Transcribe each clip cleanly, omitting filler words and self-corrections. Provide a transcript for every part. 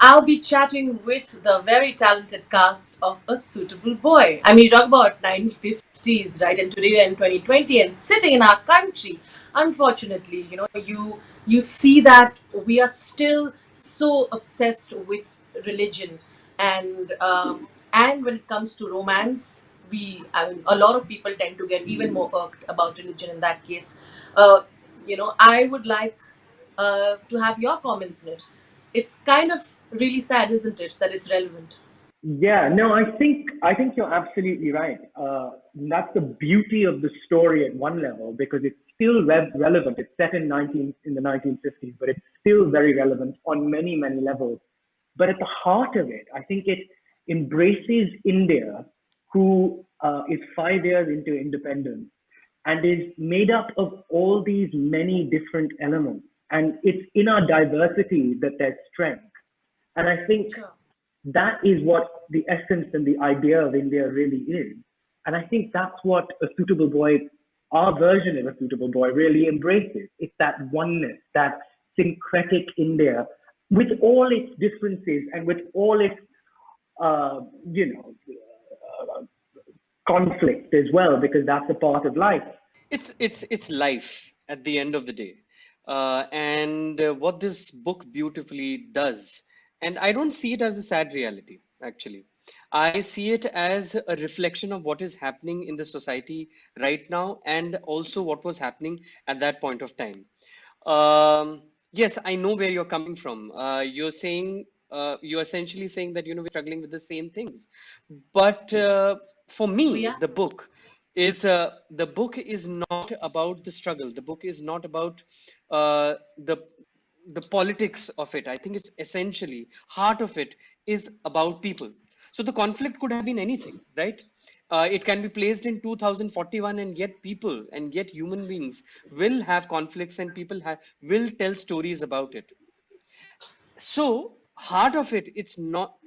I'll be chatting with the very talented cast of A Suitable Boy. I mean, you talk about 1950s, right? And today we're in 2020 and sitting in our country. Unfortunately, you see that we are still so obsessed with religion, and when it comes to romance, I mean, a lot of people tend to get even more irked about religion in that case. I would like to have your comments on it. It's kind of really sad, isn't it, that it's relevant? Yeah, no, I think you're absolutely right. That's the beauty of the story at one level because it's still relevant. It's set in the 1950s, but it's still very relevant on many levels. But at the heart of it, I think it embraces India, who is 5 years into independence and is made up of all these many different elements. And it's in our diversity that there's strength. And I think Sure. that is what the essence and the idea of India really is. And I think that's what A Suitable Boy, our version of A Suitable Boy, really embraces. It's that oneness, that syncretic India with all its differences and with all its, uh, you know, uh, conflict as well, because that's a part of life. It's life at the end of the day, and what this book beautifully does, and I don't see it as a sad reality. Actually, I see it as a reflection of what is happening in the society right now, and also what was happening at that point of time. Yes, I know where you're coming from. You're essentially saying that we're struggling with the same things, but for Oh, me, yeah? the book is not about the struggle. The book is not about uh, the the politics of it. I think it's essentially heart of it is about people. So the conflict could have been anything, right? It can be placed in 2041, and yet people and yet human beings will have conflicts, and will tell stories about it. So heart of it, it's not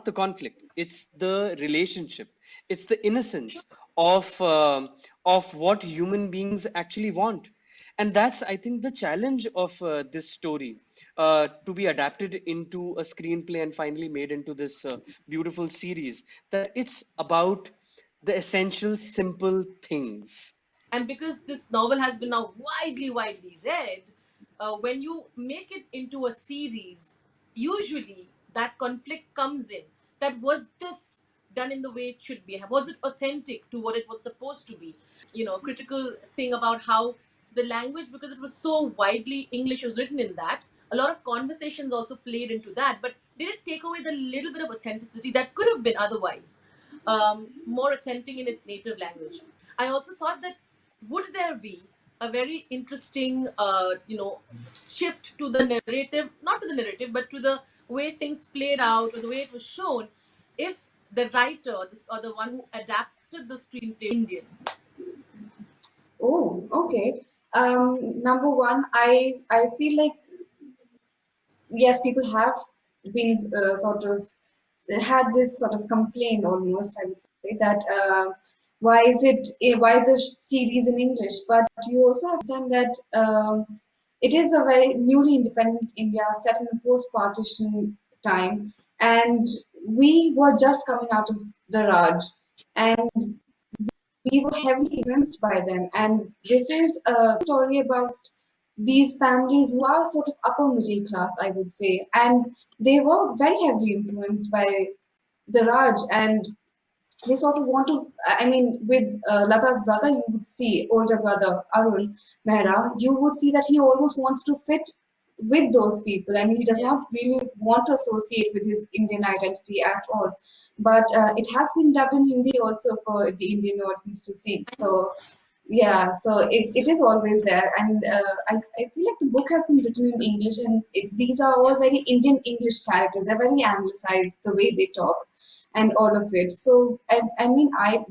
the conflict, it's the relationship, it's the innocence of what human beings actually want. And that's, I think, the challenge of this story, to be adapted into a screenplay and finally made into this beautiful series, that it's about the essential simple things. And because this novel has been now widely read, when you make it into a series, usually that conflict comes in. That was this done in the way it should be? Was it authentic to what it was supposed to be? Critical thing about how the language, because it was so widely English was written in that, a lot of conversations also played into that. But did it take away the little bit of authenticity that could have been otherwise more authentic in its native language? I also thought that would there be a very interesting, shift to the narrative, not to the narrative, but to the way things played out or the way it was shown, if the writer, or the one who adapted the screenplay, Indian. Oh, okay. Number one, I feel like yes, people have been sort of had this sort of complaint almost. I would say that why is a series in English? But you also have to understand that it is a very newly independent India set in a post-partition time, and we were just coming out of the Raj, and we were heavily influenced by them. And this is a story about these families who are sort of upper middle class, I would say, and they were very heavily influenced by the Raj, and they sort of want to. I mean, with Lata's brother, you would see older brother Arun Mehra. You would see that he almost wants to fit with those people. I mean, he does Yeah. not really want to associate with his Indian identity at all. But it has been dubbed in Hindi also for the Indian audience to see. So yeah, so it is always there, and I feel like the book has been written in English, and these are all very Indian English characters. They're very anglicized the way they talk, and all of it. So I mean, I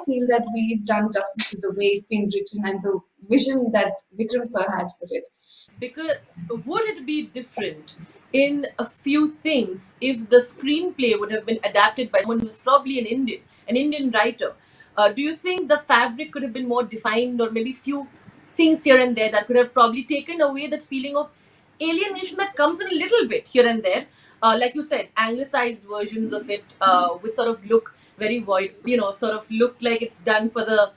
feel that we've done justice to the way it's been written and the vision that Vikram sir had for it. Because would it be different in a few things if the screenplay would have been adapted by someone who's probably an Indian writer? Do you think the fabric could have been more defined, or maybe few things here and there that could have probably taken away that feeling of alienation that comes in a little bit here and there? like you said, anglicized versions of it, which sort of look very void, sort of look like it's done for the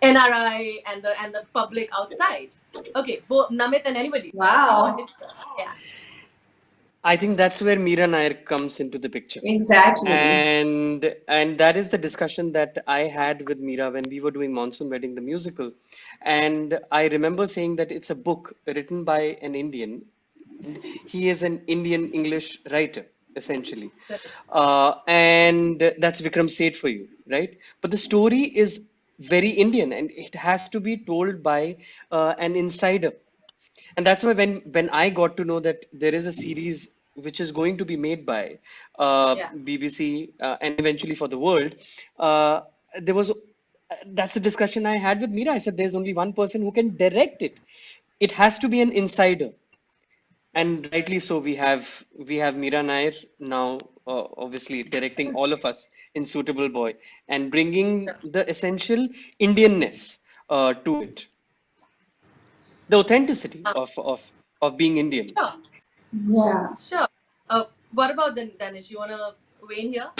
NRI and the public outside. Okay, both Namit and anybody. You want Wow. it? Yeah, I think that's where Mira Nair comes into the picture. Exactly. And that is the discussion that I had with Mira when we were doing Monsoon Wedding, the musical. And I remember saying that it's a book written by an Indian, and he is an Indian English writer, essentially. correct. And that's Vikram Seth for you, right? But the story is very Indian, and it has to be told by an insider. And that's why when I got to know that there is a series which is going to be made by Yeah, BBC and eventually for the world, uh, there was that's the discussion I had with Mira. I said there's only one person who can direct it. It has to be an insider, yeah. and rightly so. We have Mira Nair now, obviously directing all of us in Suitable Boy and bringing Sure. the essential Indianness to it, the authenticity Uh, of being Indian. sure, Yeah. sure. What about then, Danish? You wanna weigh in here?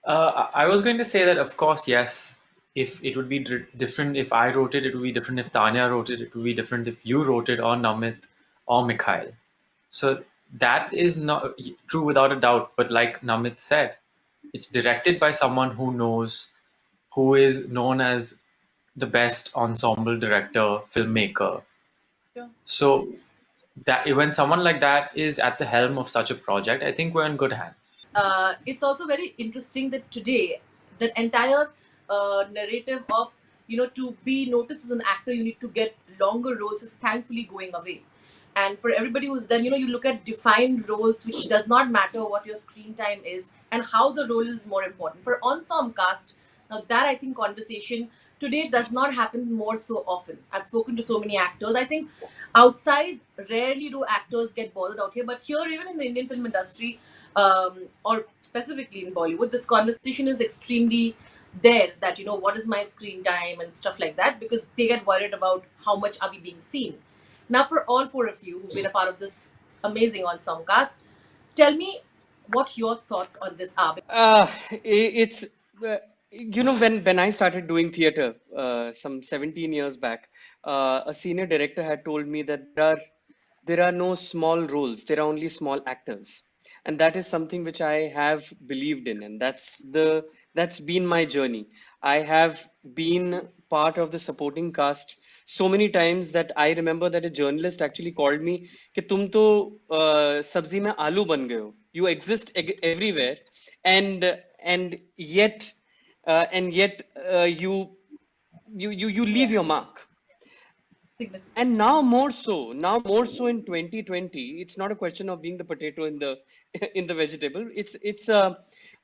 I was going to say that, of course, yes. If it would be different if I wrote it, it would be different if Tanya wrote it, it would be different if you wrote it, or Namit, or Mikhail. So that is not true without a doubt. But like Namit said, it's directed by someone who knows, who is known as the best ensemble director, filmmaker. Sure. So that when someone like that is at the helm of such a project, I think we're in good hands. It's also very interesting that today the entire narrative of to be noticed as an actor you need to get longer roles is thankfully going away. And for everybody who's done, you look at defined roles, which does not matter what your screen time is and how the role is more important for ensemble cast. Now that, I think, conversation today does not happen more so often. I've spoken to so many actors. I think outside rarely do actors get bothered out here, but here, even in the Indian film industry, or specifically in Bollywood, this conversation is extremely there, that what is my screen time and stuff like that, because they get worried about how much are we being seen. Now, for all four of you who've been a part of this amazing ensemble cast, tell me what your thoughts on this are. It's when I started doing theater some 17 years back, a senior director had told me that there are no small roles, there are only small actors, and that is something which I have believed in, and that's been my journey. I have been part of the supporting cast so many times that I remember that a journalist actually called me कि तुम तो सब्जी में आलू बन गए हो, you exist everywhere, and yet you leave Yeah, your mark. significant. And now more so in 2020, it's not a question of being the potato in the in the vegetable. It's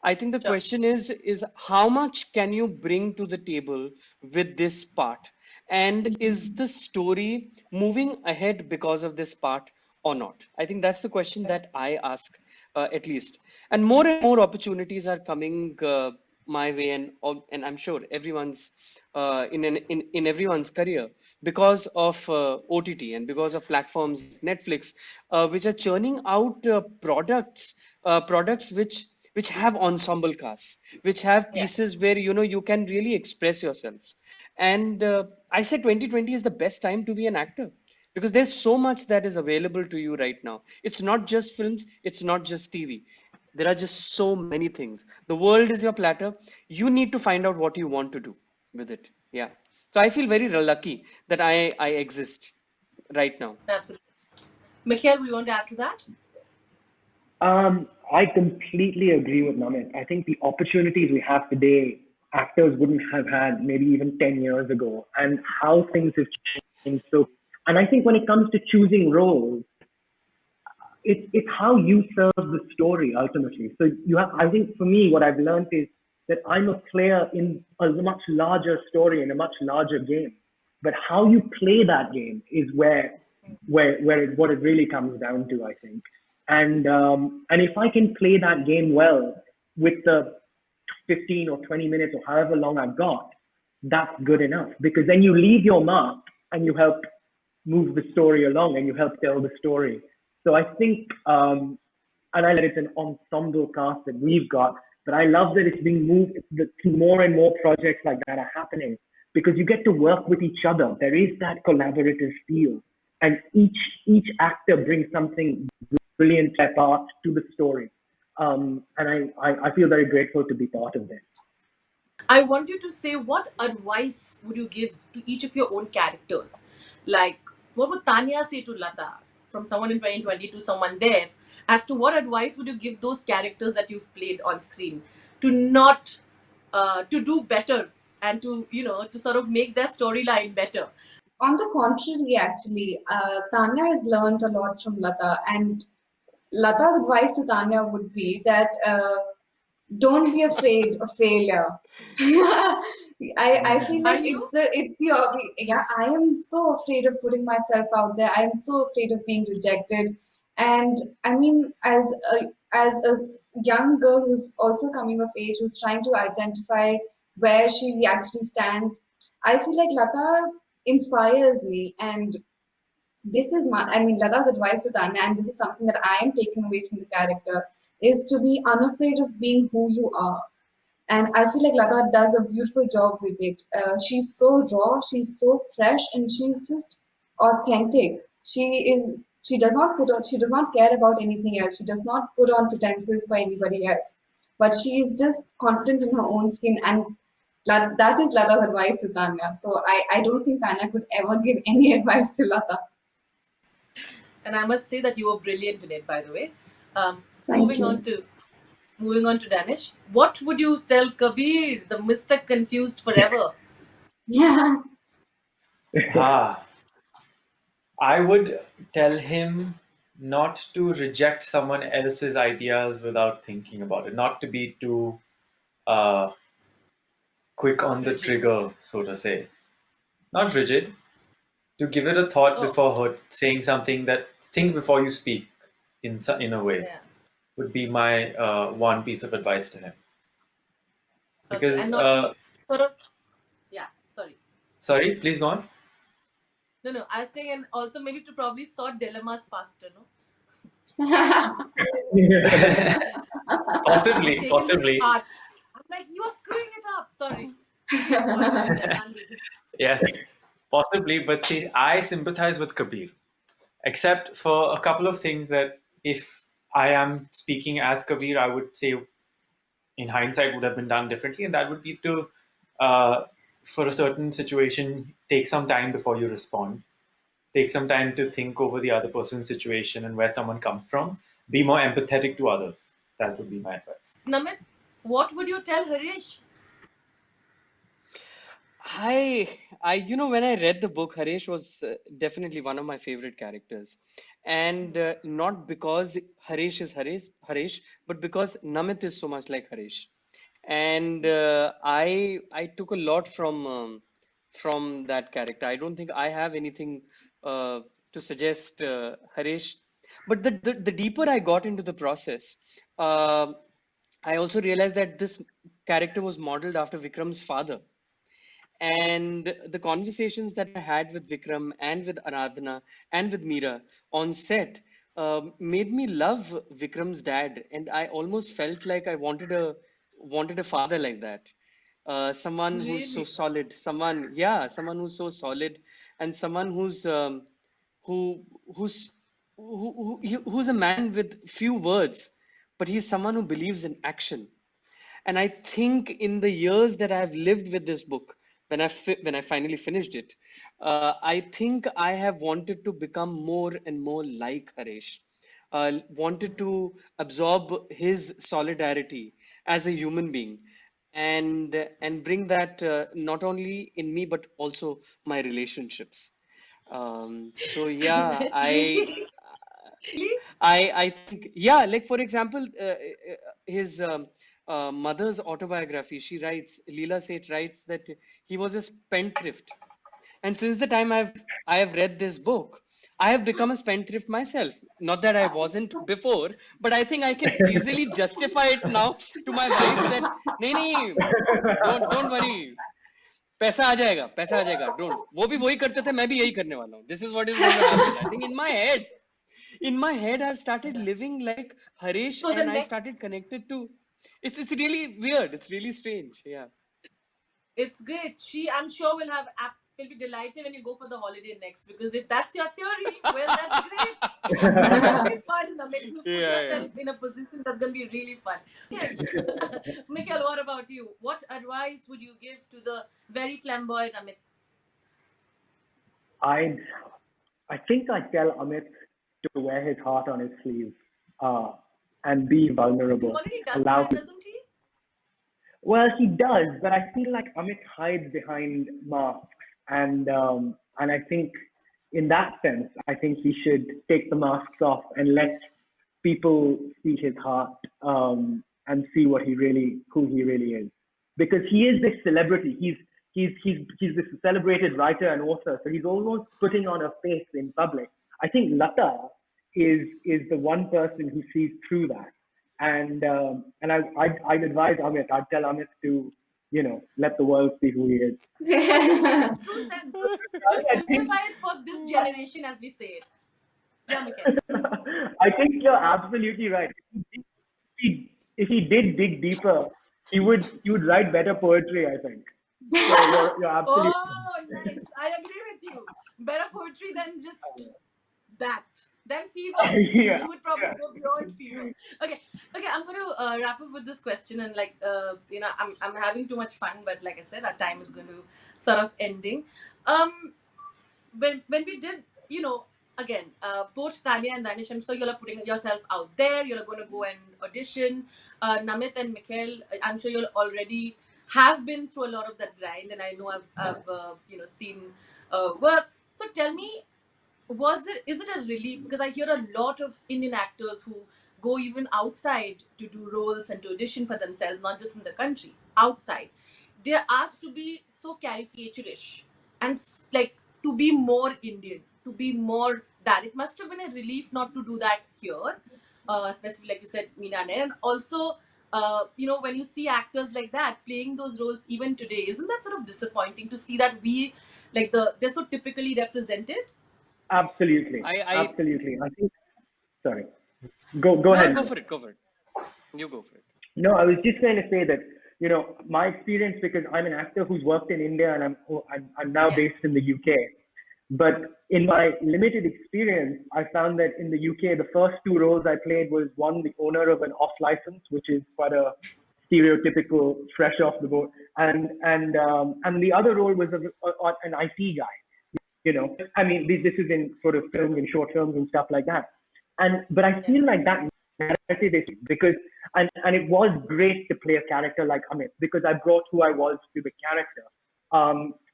I think the Sure. question is how much can you bring to the table with this part, and is the story moving ahead because of this part or not? I think that's the question that I ask, at least. And more opportunities are coming my way, and I'm sure everyone's in everyone's career, because of OTT and because of platforms like Netflix, which are churning out products which have ensemble casts, which have Yeah, pieces where you can really express yourselves. And I say 2020 is the best time to be an actor, because there's so much that is available to you right now. It's not just films, it's not just TV. There are just so many things. The world is your platter. You need to find out what you want to do with it. Yeah. So I feel very lucky that I exist right now. absolutely. Mikhail, we want to add to that? I completely agree with Namit. I think the opportunities we have today, actors wouldn't have had maybe even 10 years ago, and how things have changed. So, and I think when it comes to choosing roles, it's how you serve the story ultimately. So you have, I think for me, what I've learned is that I'm a player in a much larger story, in a much larger game. But how you play that game is what it really comes down to, I think. And if I can play that game well with the 15 or 20 minutes or however long I've got, that's good enough, because then you leave your mark and you help move the story along and you help tell the story. So I think and I that it's an ensemble cast that we've got, but I love that it's being moved to more and more projects like that are happening because you get to work with each other. There is that collaborative feel, and each actor brings something brilliant part to the story. And I feel very grateful to be part of this. I want you to say what advice would you give to each of your own characters? Like, what would Tanya say to Lata from someone in 2020 to someone there? As to what advice would you give those characters that you've played on screen to not, to do better and to, to sort of make their storyline better? On the contrary, actually, Tanya has learned a lot from Lata, and Lata's advice to Tanya would be that don't be afraid of failure. I feel Are like you? yeah, I am so afraid of putting myself out there. I am so afraid of being rejected. And I mean, as a young girl who's also coming of age, who's trying to identify where she actually stands, I feel like Lata inspires me. And this is Lata's advice to Tanya, and this is something that I am taking away from the character, is to be unafraid of being who you are. And I feel like Lata does a beautiful job with it. She's so raw, she's so fresh, and she's just authentic. She does not she does not care about anything else. She does not put on pretenses for anybody else. But she is just confident in her own skin, and that is Lata's advice to Tanya. So I don't think Tanya could ever give any advice to Lata. And I must say that you were brilliant in it, by the way. Thank Moving you. on to Danish, what would you tell Kabir, the Mr. Confused Forever? Yeah. Ah, I would tell him not to reject someone else's ideas without thinking about it, not to be too uh, quick on the Rigid. trigger, so to say. Not rigid, to give it a thought Oh, before saying something, that think before you speak in a way, yeah. would be my one piece of advice to him. Okay, Because, and not to sort of, yeah, sorry. sorry, please go on. No, no, I was saying, and also maybe to probably sort dilemmas faster, no? Possibly, Take it to possibly. heart. I'm like, you are screwing it up. Sorry. Please go on, Amit. I can't do this. Yes, possibly. But see, I sympathize with Kabir, except for a couple of things that if I am speaking as Kabir, I would say in hindsight would have been done differently, and that would be to, for a certain situation, take some time before you respond. Take some time to think over the other person's situation and where someone comes from. Be more empathetic to others. That would be my advice. Namit, what would you tell Harish? When I read the book, Harish was definitely one of my favorite characters, and not because Harish, but because Namit is so much like Harish, and I took a lot from that character. I don't think I have anything uh, to suggest Harish, but the deeper I got into the process, uh, I also realized that this character was modeled after Vikram's father, and the conversations that I had with Vikram and with Aradhana and with Mira on set made me love Vikram's dad, and I almost felt like I wanted a father like that. Someone who's so Really? solid, someone who's so solid, and someone who who's who's a man with few words, but he's someone who believes in action. And I think in the years that I've lived with this book, when I finally finished it, I think I have wanted to become more and more like Harish. Wanted to absorb his solidarity as a human being, and bring that not only in me but also my relationships. So yeah, Really? Really? I think, yeah, like for example, his mother's autobiography. She writes, Leela Seth writes that he was a spendthrift, and since the time I have read this book, I have become a spendthrift myself. Not that I wasn't before, but I think I can easily justify it now to my wife that नहीं नहीं, don't worry, पैसा आ जाएगा, don't, वो भी वही करते थे, मैं भी यही करने वाला हूँ, this is what is going to happen. I think in my head, In my head, I've started living like Harish, So the and I next, started connected to. It's really weird. It's really strange. Yeah. it's great. I'm sure, will be delighted when you go for the holiday next, because if that's your theory, well, that's great. That's gonna be fun. I mean, you put Yeah, yeah. yourself in a position that's gonna be really fun. Okay, Mikhail, what about you? What advice would you give to the very flamboyant Amit? I I think I tell Amit to wear his heart on his sleeve, uh, and be He vulnerable. already does Allow that, people. doesn't he? Well, he does, but I feel like Amit hides behind masks, and I think in that sense, I think he should take the masks off and let people see his heart, and see who he really is, because he is this celebrity. He's this celebrated writer and author, so he's almost putting on a face in public. I think Lata is the one person who sees through that, and I'd advise Amit. I'd tell Amit to, let the world see who he is. In its true sense. Just I think simplify it for this generation, as we say it. Yeah, Mikhail. I think you're absolutely right. If he did dig deeper, he would write better poetry, I think. So you're absolutely Oh, nice. I agree with you. Better poetry than just that. Than fever. yeah, You would probably yeah. go beyond fever. Okay, okay. I'm going to wrap up with this question, and I'm having too much fun, but like I said, our time is going to sort of ending. Um, when we did, again, both Tanya and Danish, I'm sure you're putting yourself out there. You're going to go and audition. Namit and Mikhail, I'm sure you'll already have been through a lot of that grind, and I know I've seen work. So tell me, is it a relief? Because I hear a lot of Indian actors who go even outside to do roles and to audition for themselves, not just in the country, outside. They're asked to be so caricaturish and like to be more Indian, to be more that. It must have been a relief not to do that here, especially like you said, Mira Nair, and also. When you see actors like that playing those roles even today, isn't that sort of disappointing to see that they're so typically represented? Absolutely, I absolutely. I think. Sorry. Go No, ahead. go for it. Go for it. You go for it. No, I was just going to say that, my experience, because I'm an actor who's worked in India, and I'm now Yeah. based in the UK. But in my limited experience, I found that in the UK, the first two roles I played was one, the owner of an off license, which is quite a stereotypical fresh off the boat, and the other role was an IT guy. I mean, this is in sort of films and short films and stuff like that. But I Yeah. feel like that narrative is because, and it was great to play a character like Amit, because I brought who I was to the character.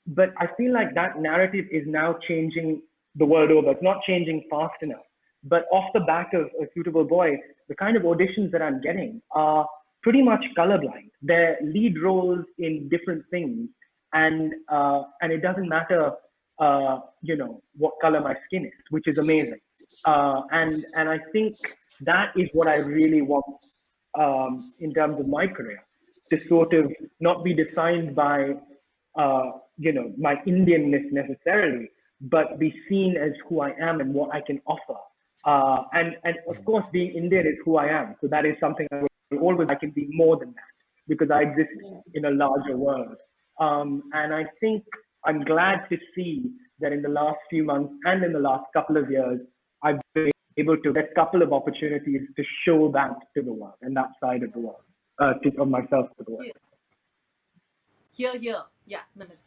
But I feel like that narrative is now changing the world over. It's not changing fast enough. But off the back of A Suitable Boy, the kind of auditions that I'm getting are pretty much colorblind. They're lead roles in different things, and it doesn't matter, what color my skin is, which is amazing. And I think that is what I really want, in terms of my career, to sort of not be defined by, my Indianness necessarily, but be seen as who I am and what I can offer. And of course, being Indian is who I am. So that is something I will always, I can be more than that, because I exist in a larger world. And I think I'm glad to see that in the last few months and in the last couple of years, I've been able to get a couple of opportunities to show that to the world, and that side of the world, of myself to the world. Here, here. Yeah, Namit.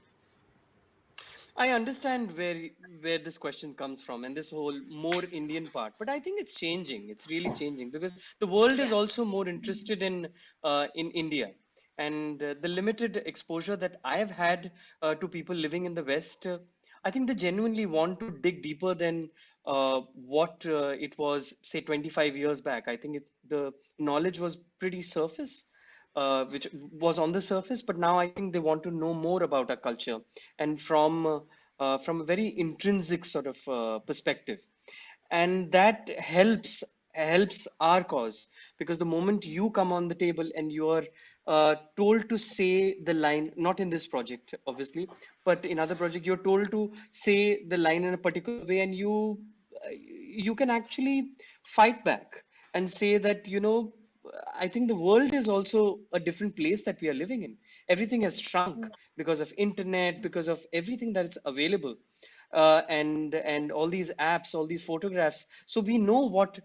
I understand where this question comes from and this whole more Indian part, but I think it's changing. It's really changing because the world is Yeah. also more interested in India, and the limited exposure that I have had to people living in the West. I think they genuinely want to dig deeper than what it was, say, 25 years back. I think the knowledge was pretty surface, which was on the surface, but now I think they want to know more about our culture and from a very intrinsic sort of perspective, and that helps our cause because the moment you come on the table and you are told to say the line, not in this project obviously, but in other project you're told to say the line in a particular way, and you can actually fight back and say that, I think the world is also a different place that we are living in. Everything has shrunk because of internet, because of everything that's available, and all these apps, all these photographs. So we know what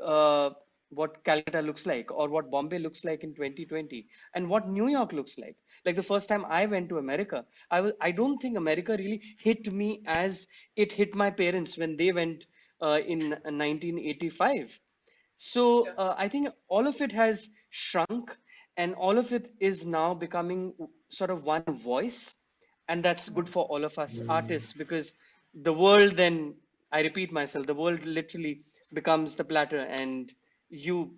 uh, what Calcutta looks like, or what Bombay looks like in 2020, and what New York looks like. Like the first time I went to America, I don't think America really hit me as it hit my parents when they went in 1985. So Sure. I think all of it has shrunk, and all of it is now becoming sort of one voice, and that's good for all of us artists, because the world then, I repeat myself, the world literally becomes the platter, and you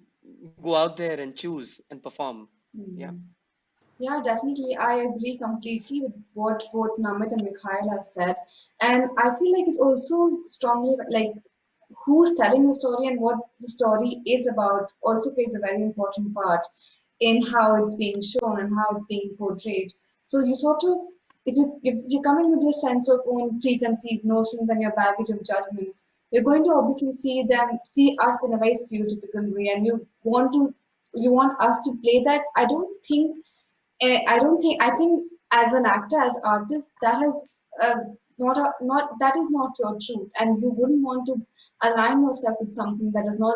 go out there and choose and perform. Yeah. Hmm. Yeah, definitely. I agree completely with what both Namit and Mikhail have said. And I feel like it's also strongly like who's telling the story and what the story is about also plays a very important part in how it's being shown and how it's being portrayed. So you sort of, if you come in with your sense of own preconceived notions and your baggage of judgments, you're going to obviously see us in a very stereotypical way, and you want us to play that. I think as an actor, as artist, that has not that is not your truth, and you wouldn't want to align yourself with something that does not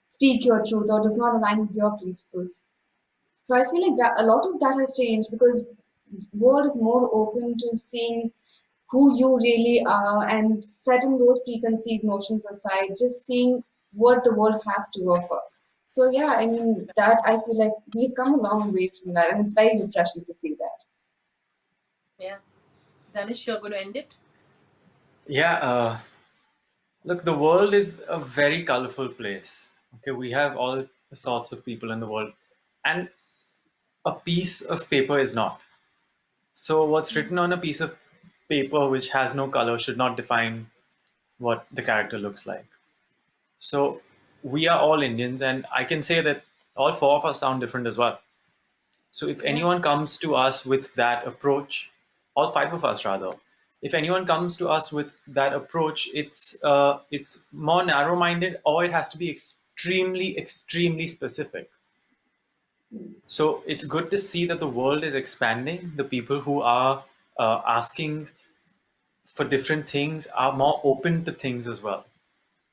speak your truth or does not align with your principles. So I feel like that a lot of that has changed because world is more open to seeing who you really are and setting those preconceived notions aside, just seeing what the world has to offer. So yeah, I mean that I feel like we've come a long way from that, and it's very refreshing to see that. Yeah. Danish, you're going to end it? Yeah, look, the world is a very colorful place. Okay, we have all sorts of people in the world, and a piece of paper is not. So, what's written on a piece of paper which has no color should not define what the character looks like. So, we are all Indians, and I can say that all four of us sound different as well. So if Yeah. anyone comes to us with that approach, all five of us rather, if anyone comes to us with that approach, it's more narrow-minded, or it has to be extremely, extremely specific. So it's good to see that the world is expanding. The people who are asking for different things are more open to things as well.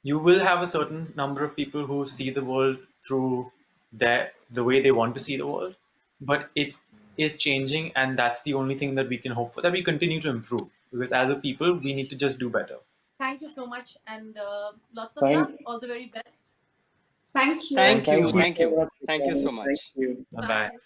You will have a certain number of people who see the world through the way they want to see the world, but it is changing, and that's the only thing that we can hope for, that we continue to improve, because as a people we need to just do better. Thank you so much, and lots of love. Thank All the very best. Thank you. Thank Thank you you. so thank you much. Thank so you. much, Thank you Rudrani. so Thank much. you. Bye bye. Bye.